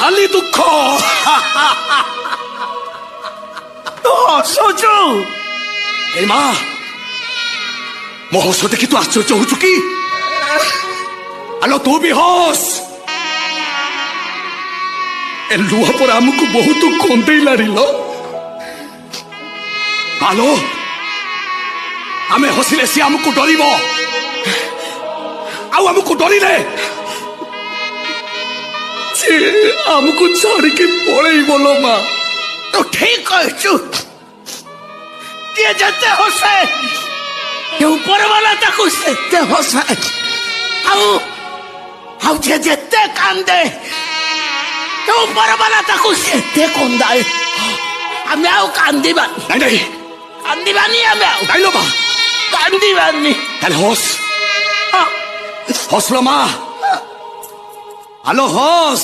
ଖାଲି ଦୁଃଖ। ହସୁଛୁ? ଏ ମା, ମୋ ହସ ଦେଖି ତୁ ଆଶ୍ଚର୍ଯ୍ୟ ହଉଛୁ କି? ଆଲୋ ତୁ ବି ହସ। ଏ ଲୁହ ପରେ ଆମକୁ ବହୁତ କନ୍ଦେଇଲାଣି ଲୋ। ଆଲୋ ଆମେ ହସିଲେ ସେ ଆମକୁ ଡରିବ, ଆଉ ଆମକୁ ଡରିଲେ ସେ ଆମକୁ ଛାଡ଼ିକି ପଳେଇବ ଲୋ ମା। ତୁ ଠିକ କହିଛୁ। କିଏ ଯେତେ ହସେ ଉପରବାଲା ତାକୁ ସେତେ ହସାଏ, ଆଉ ଯେ ଯେତେ କାନ୍ଦେ ଉପରବାଲା ତାକୁ ସେତେ କନ୍ଦାଏ। ଆମେ ଆଉ କାନ୍ଦିବାନି, ନାଇଁ ନାଇଁ କାନ୍ଦିବାନି, ଆମେ ଆଉ ନାଇଁ ଲୋ ମା, କାନ୍ଦିବାନି। ତାହେଲେ ହସ, ହସ ଲୋ ମା। ଆଲୋ ହସ।